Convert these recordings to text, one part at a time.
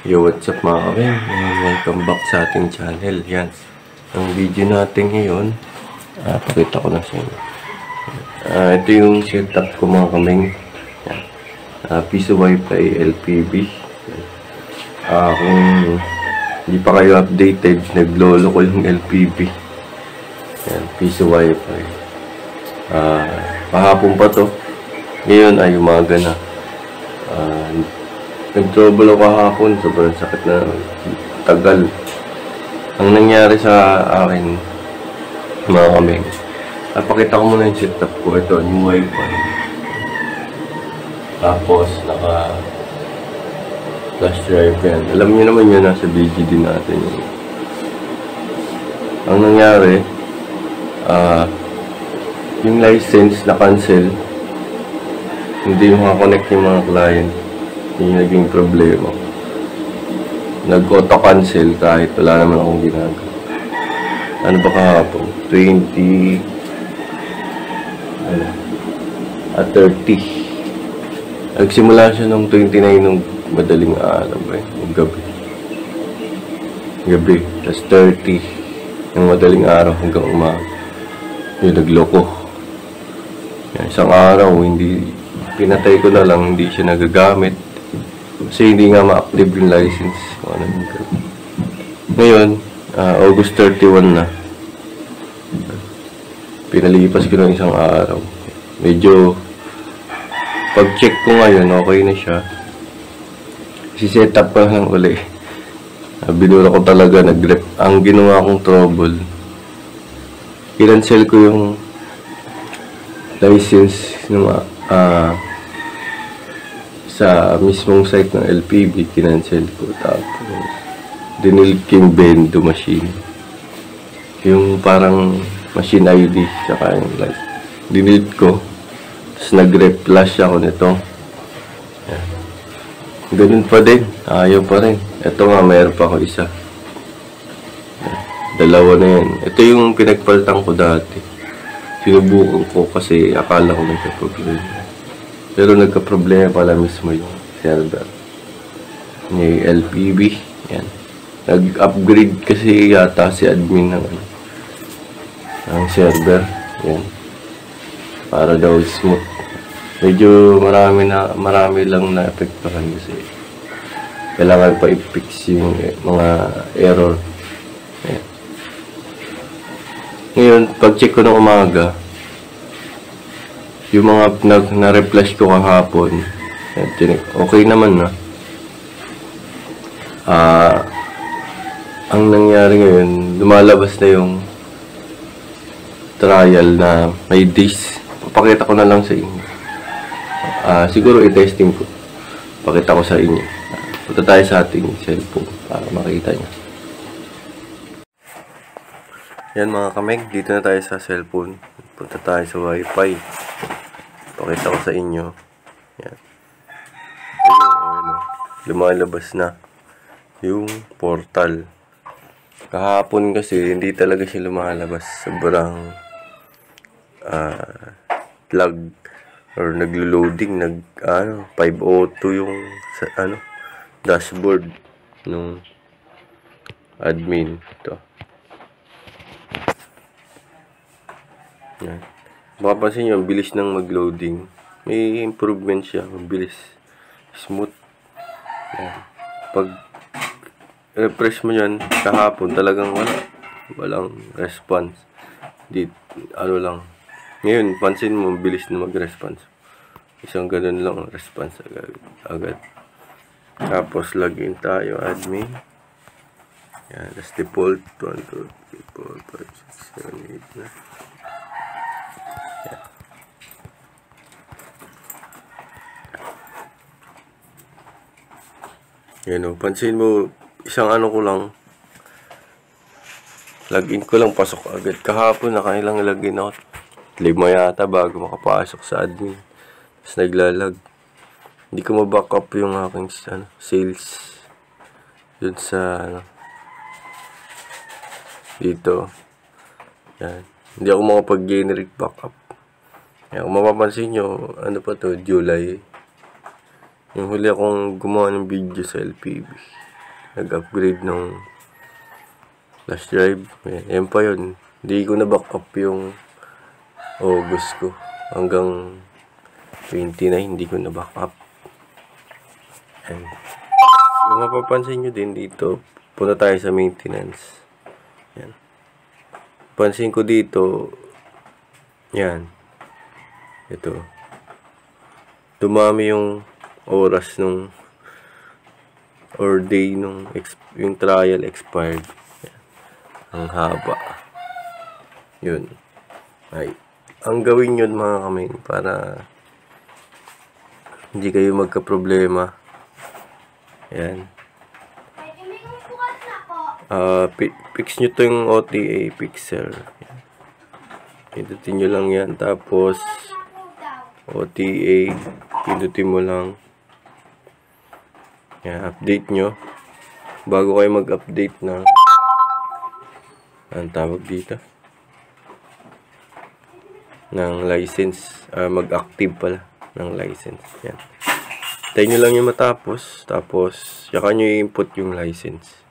Yo, what's up mga kawin? Welcome back sa ating channel. Yan. Ang video natin ngayon, pakita ko na sa inyo. Ito yung setup ko mga kaming. Yan. Piso Wi-Fi LPB. Kung hindi pa kayo updated, naglolo ko yung LPB. Yan, Piso Wi-Fi. Kahapon pa to. Ngayon ay umaga na. Nag-trouble ako kahapon. Sobrang sakit na tagal. Ang nangyari sa akin, mga kaming, pakita ko muna yung setup ko. Ito, yung Wi-Fi. Tapos, flash drive yan. Alam niyo naman yun, nasa BGD natin yun. Ang nangyari, yung license na cancel, hindi makakonect yung mga client. Yung naging problema. Nag-auto-cancel kahit wala naman akong ginagawa. Ano ba kahapon? 30 Nagsimula siya nung 29 nung madaling araw yung gabi. Tapos 30 ng madaling araw hanggang umaga. Yung nagloko. Isang araw, pinatay ko na lang, hindi siya nagagamit. Kasi hindi nga ma-active yung license. Ngayon, August 31 na. Pinalipas ko ng isang araw. Medyo, pag-check ko ngayon, okay na siya. Si-set up ko lang uli. Binura ko talaga, nag-rep. Ang ginawa kong trouble, i-cancel ko yung license ng sa mismong site ng LPB, kinancel ko. Tapos, dinilit yung Bendo machine. Yung parang machine ID, saka yung light. Dinilit ko. Tapos nag-reflash ako nito. Yan. Ganun pa din. Ayaw pa rin. Ito nga, mayroon pa ako isa. Yan. Dalawa na yan. Ito yung pinagpalitan ko dati. Sinubukan ko kasi akala ko nagka-problema. Pero nagka-problema pala mismo yung server. Yung LPB. Yan. Nag-upgrade kasi yata si admin ng server. Yan. Para daw smooth. Medyo marami lang na-epektuhan kasi kailangan pa i-fix yung mga error. Yan. Ngayon, pag-check ko ng umaga, yung mga na-reflash ko kahapon, okay naman na. Ang nangyari ngayon, lumalabas na yung trial na may days. Papakita ko na lang sa inyo. Siguro i-testing ko. Pakita ko sa inyo. Punta tayo sa ating cellphone para makita nyo. Yan mga kameg, dito na tayo sa cellphone. Punta tayo sa Wi-Fi. Pakita ko sa inyo. Yan. Lumalabas na yung portal. Kahapon kasi hindi talaga siya lumalabas. Sobrang lag or naglo-loading, 502 yung dashboard ng admin. Ito. Yan. Mapapansin nyo, ang bilis ng mag-loading. May improvement siya. Mabilis. Smooth. Yan. Pag refresh mo yan, kahapon talagang walang response. Lang. Ngayon, pansin mo, bilis na mag-response. Isang ganun lang ang response agad. Tapos, login tayo, admin. Yan. That's default. 1, 2, 3, 4, 5, 6, 7, 8 na. Yan, pansin mo, isang ko lang, login ko lang, pasok agad. Kahapon, nakailang login ako. 5 yata bago makapasok sa admin. Tapos naglalag. Hindi ko ma-back up yung aking sales. Yun sa, dito. Yan. Hindi ako makapag-generate backup. Yan, kung mapapansin nyo, ano pa to, July. Yung huli akong gumawa ng video sa LPB. nag-upgrade ng flash drive. Yan pa yun. Hindi ko na backup yung August ko. Hanggang 29, hindi ko na backup. Yan. Kung mapapansin nyo din dito, punta tayo sa maintenance. Yan. Pansin ko dito, yan. Ito. Dumami yung oras nung or day nung yung trial expired. Yan. Ang haba. Yun. Ay. Ang gawin yun mga kaming para hindi kayo magka-problema. Yan. Fix nyo to yung OTA pixel. Pindutin nyo lang yan. Tapos OTA, pindutin mo lang. Yan, update nyo. Bago kayo mag-update ng ang tawag dito ng license, mag-active pala ng license. Yan. Tayo nyo lang yung matapos. Tapos, saka nyo i-input yung license.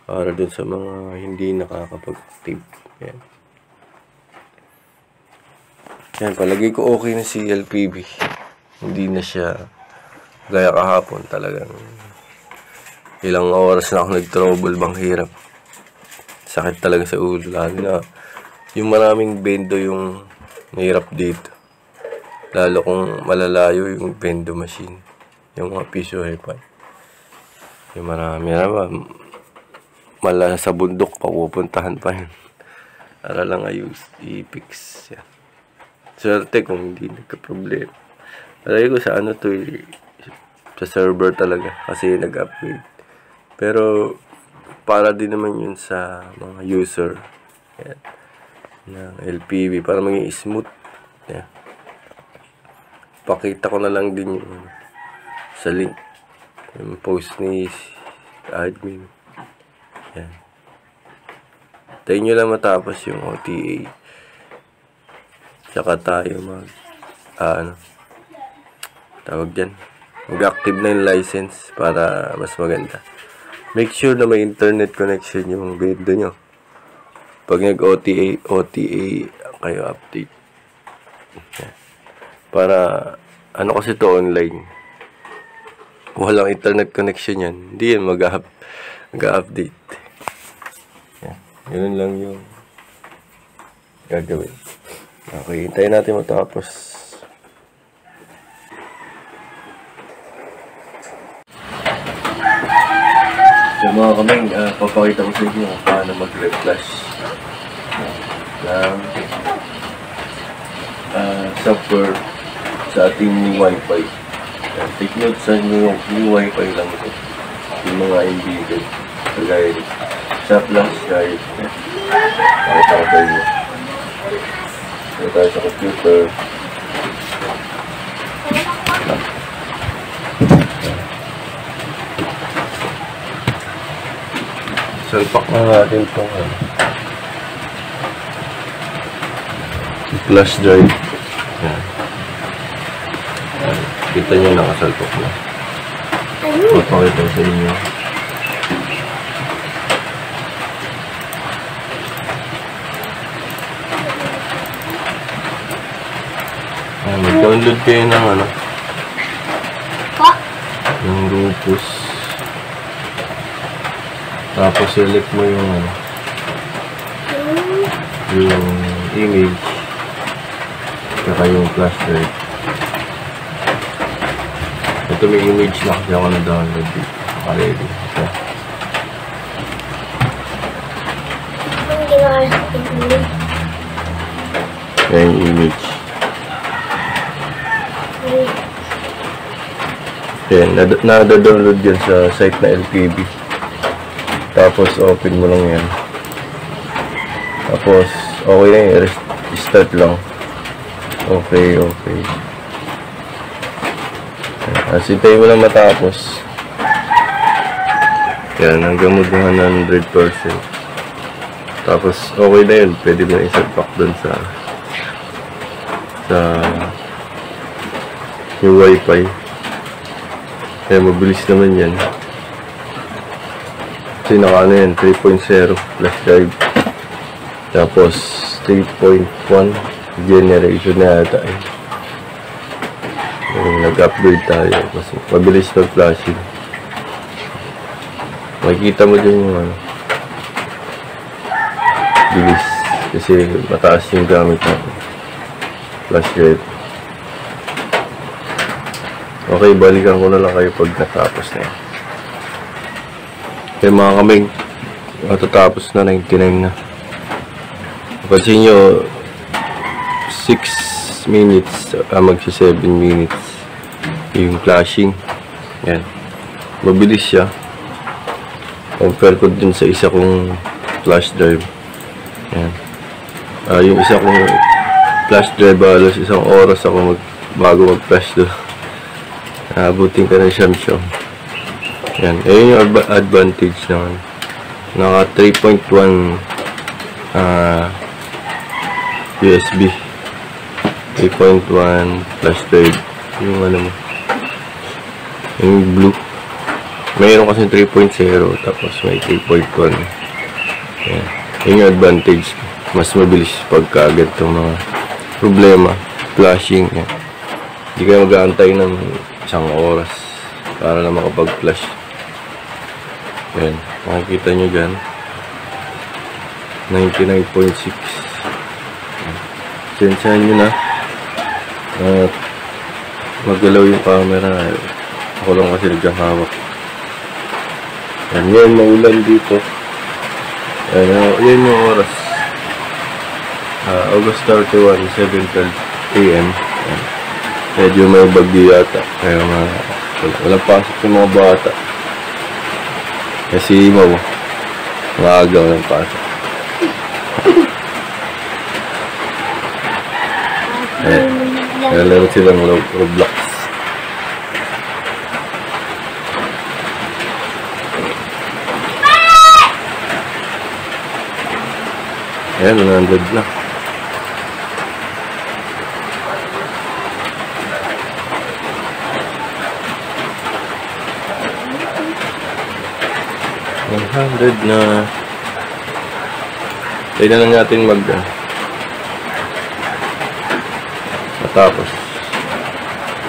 Para dun sa mga hindi nakakapag-active. Yan. Yan, palagay ko okay na si LPB. Hindi na siya gaya kahapon. Talagang ilang oras na ako nag-trouble, bang hirap. Sakit talaga sa ulo. Lalo na yung maraming bendo yung nahirap dito. Lalo kung malalayo yung bendo machine. Yung mga piso wifi. Yung marami naman. Mala sa bundok pa, pupuntahan pa yun. Para lang ayos, i-fix yan. Swerte kung hindi nagka-problema. Alay ko sa ano to sa server talaga kasi nag-upgrade. Pero para din naman yun sa mga user yan, ng LPB para maging smooth. Yan. Pakita ko na lang din yung sa link yung post ni admin. Yan. Tayo nyo lang matapos yung OTA. Saka tayo tawag dyan. Mag-active na yung license para mas maganda. Make sure na may internet connection yung bendo nyo. Pag nag-OTA kayo update. Yan. Para, ano kasi to online. Kung walang internet connection yan, hindi yan mag-update. Ganun lang yung gagawin. Okay, hintayin natin matapos. So mga kaming, papakita ko sa inyo kung paano mag-reflash ng software sa ating new Wi-Fi. Take note sa new Wi-Fi lang ito. Yung mga embedded. Kagaya sa flash drive. Pakita ko sa inyo. Ito tayo sa computer. Salpak na natin itong flash drive. Yan. Kita nyo nakasalpak na. Papakita ko sa inyo. Mag-download kayo ng yung Rufus. Tapos select mo yung yung image saka yung flash drive. Ito may image na kasi ako na-download dito. Naka-ready. So, yan yung image. Yan, na-download yan sa site na LPB. Tapos open mo lang yan. Tapos okay na yun, restart lang. Okay. Hintayin mo lang matapos. Yan, hanggang mag 100%. Tapos okay na yun, pwede mo na isalpak dun sa yung Wi-Fi. Kaya mabilis naman yan. Kasi naka ano yan, 3.0 flash drive. Tapos 3.1 generation na yata eh. Nag-upgrade tayo kasi mabilis mag-flashing. Makikita mo dyan yung ano, bilis kasi mataas yung gamit natin, flash drive. Okay, balikan ko na lang kayo pag natapos na yan. Okay mga kaming, matatapos na, 99 na. Pansin nyo 6 minutes magsi 7 minutes yung flashing. Yan, mabilis siya compare ko dun sa isa kong flash drive. Yan, yung isa kong flash drive halos isang oras ako bago mag flash doon. Abutin ka ng siyam-siyam. Yan, ayun yung advantage naman. Naka 3.1 USB 3.1 flash drive yung ano mo, yung blue. Mayroon kasi 3.0 tapos may 3.1. Yan, yun yung advantage, mas mabilis pagka ganitong mga problema flashing. Yan, hindi kayo mag-aantay ng isang oras para na makapag-flash. Yan, makikita nyo dyan 99.6. Sensyahan nyo na at magalaw yung camera. Ako lang kasi naghahawak. Yan, ngayon maulan dito. Yan yung oras, August 31, 7:12 AM. Medyo may bagyo yata kaya walang pasok yung mga bata kasi maaga walang pasok. Laro silang Roblox. Ayan, 100 na. Tignan lang natin matapos.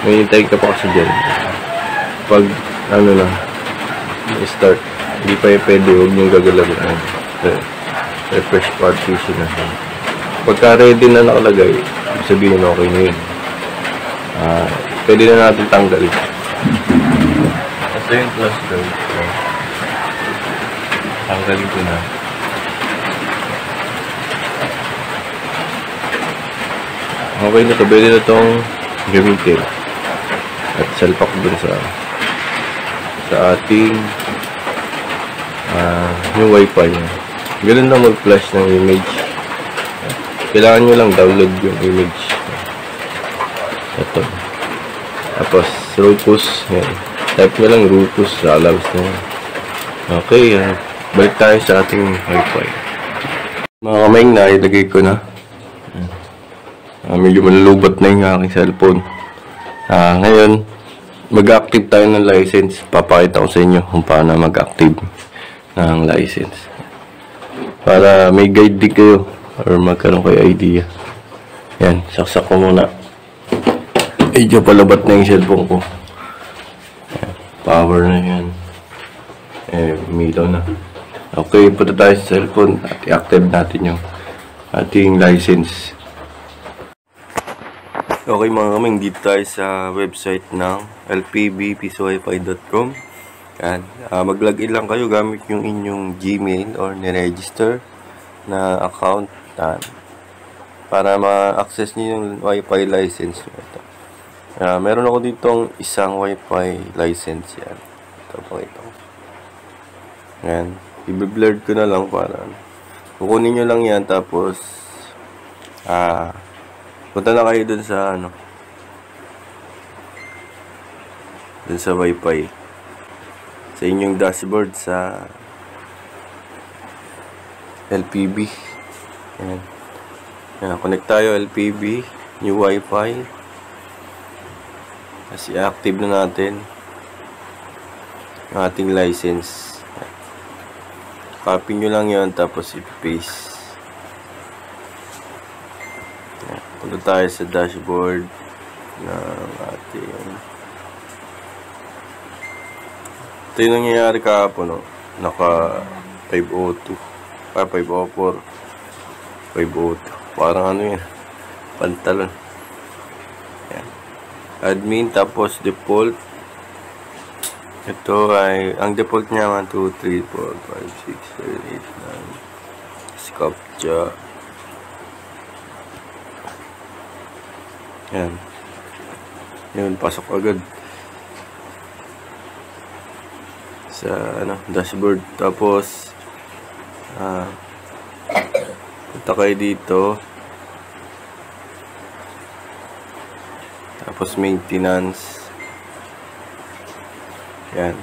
May hintay ka pa kasi dyan. Pag ano na start, hindi pa yung pwede, huwag niyong gagalagin. Refresh partition na. Pagka ready na nakalagay, sabihin okay na yun. Pwede na natin tanggalin. Ito yung plus drive. Tanggalin ko na. Okay na ito, pwede na itong gamitin. At salpak dun sa ating yung wifi. Ganun na mag-flash ng image. Kailangan nyo lang download yung image. Ito. Tapos Rufus. Yan. Type nyo lang Rufus. Lalabas na yan. Okay. Balik tayo sa ating wifi. Mga kaming, nailagay ko na. Medyo malulubat na yung aking cellphone. Ngayon, mag-active tayo ng license. Papakita ko sa inyo kung paano mag-active ng license. Para may guide din kayo or magkaroon kayo idea. Yan, saksak ko muna. Medyo palabat na yung cellphone ko. Yan, power na yan. Umilaw na. Okay, punta tayo sa cellphone at i-active natin yung ating license. Okay mga kaming, dito tayo sa website ng lpbpcwifi.com. Yan, mag-login lang kayo gamit yung inyong Gmail or ni-register na account para ma-access niyo yung Wi-Fi license. Meron ako ditong isang Wi-Fi license. Yan, ito pakita ko. Yan, i-blurred ko na lang para kukunin nyo lang yan, tapos punta na kayo dun sa dun sa Wi-Fi sa inyong dashboard sa LPB. Yan. Yan, connect tayo LPB, new Wi-Fi. Kasi active na natin ang ating license. Copy nyo lang yon tapos i-paste. Punta tayo sa dashboard ng ating. Ito yung nangyayari kahapon, no? Naka 502. 504. 502. Parang ano yan? Pantalon. Yan. Admin, tapos default. Ito ay, ang default niya 1, 2, 3, 4, 5, 6, 7, 8, 9. Scaptcha. Yan. Yun, pasok agad sa dashboard. Tapos punta kayo dito, tapos maintenance. Yan.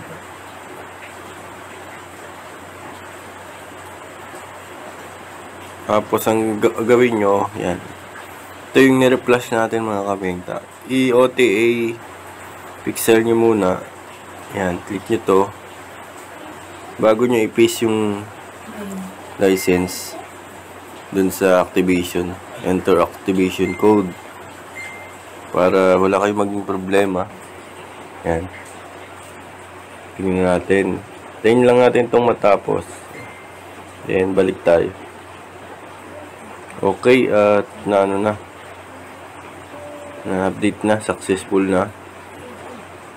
Tapos ang gawin nyo, yan, ito yung nire-flash natin mga kabengta. I-OTA pixel nyo muna. Yan, click nyo to bago nyo i-paste yung license dun sa activation. Enter activation code para wala kayong maging problema. Yan, tingnan natin. Tingnan lang natin itong matapos, then balik tayo. Okay, at na-update na, successful na.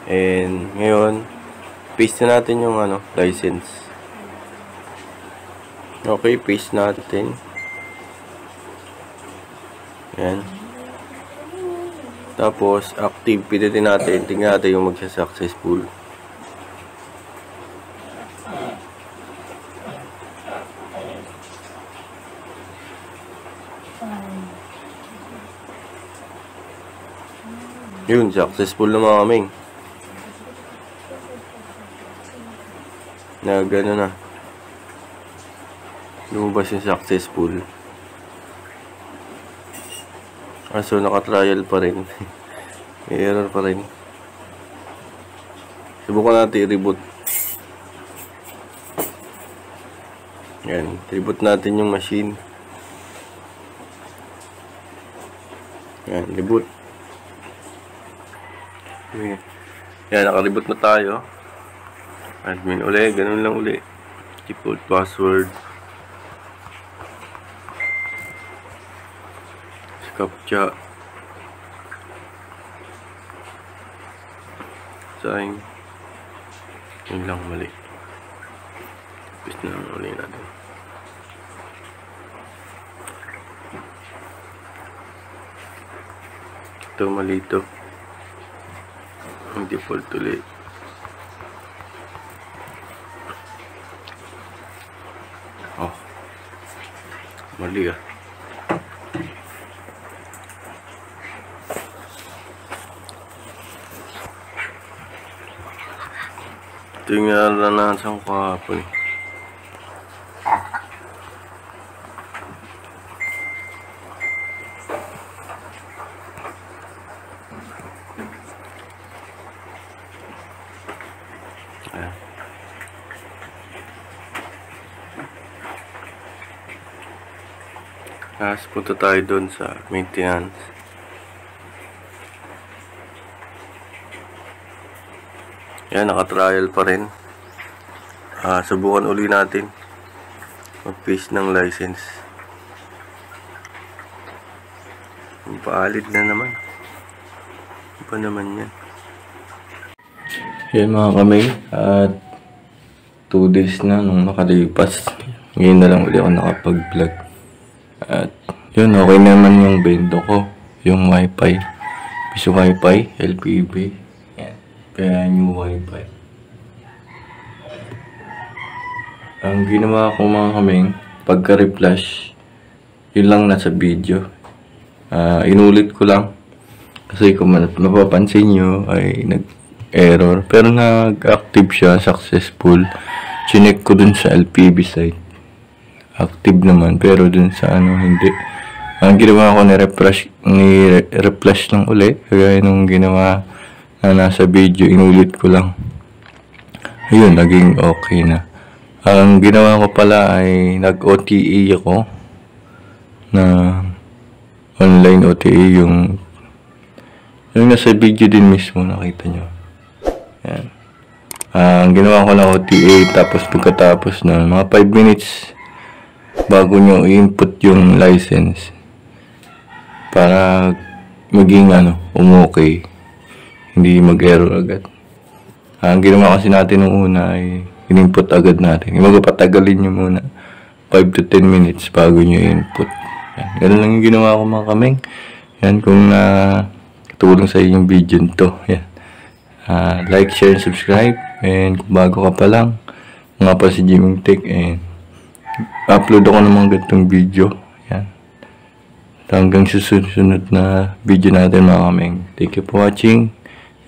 And ngayon, paste na natin yung license. Okay, paste natin. Yan. Tapos, active, pilitin natin. Tingnan natin yung magsa-successful. Yun, successful na mga kaming. Na gano'n na. Lumabas yung successful. So, naka-trial pa rin. May error pa rin. Subukan natin i-reboot. Yan. Reboot natin yung machine. Yan. Reboot. Yan. Naka-reboot na tayo. Admin uli. Ganun lang uli. Default password. Captcha. Sayang. Yun lang mali. Paste na lang ulit natin. Ito mali ito. Ang default ulit. Oh. Mali ah. Ito yung naranasan ko kahapon. Ayan. Tapos punta tayo doon sa maintenance. Yan, naka-trial pa rin. Subukan uli natin mag-paste ng license. Paalid na naman. Ano pa naman yan? Yan mga kamay. At 2 days na nung nakalipas. Ngayon na lang uli ako nakapag-vlog. At yun, okay naman yung bendo ko. Yung wifi. Piso wifi, LPB. Kaya new wifi. Ang ginawa ko mga kaming, pagka-reflash, yun lang nasa video. Inulit ko lang. Kasi kung mapapansin nyo, ay nag-error. Pero nag-active siya, successful. Chinek ko dun sa LPB site. Active naman, pero dun sa hindi. Ang ginawa ko, ni-reflash lang uli. Kaya nung ginawa na nasa video, inulit ko lang. Ayun, naging okay na. Ang ginawa ko pala ay nag-OTA ako na online OTA, yung nasa video din mismo, nakita nyo. Yan. Ang ginawa ko lang OTA, tapos pagkatapos na mga 5 minutes bago nyo i-input yung license para maging umokay, hindi mag-error agad. Ang ginawa kasi natin nung una ay in-input agad natin. Patagalin nyo muna 5 to 10 minutes bago nyo i-input. Yan. Ganun lang yung ginawa ko mga kameng. Yan, kung tulong sa yung video nito. Yan. Like, share, and subscribe. And kung bago ka pa lang, mga pa si Jiming Tech, and upload ako ng mga ganitong video. Yan. Hanggang susunod na video natin mga kameng. Thank you for watching,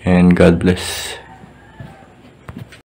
and God bless.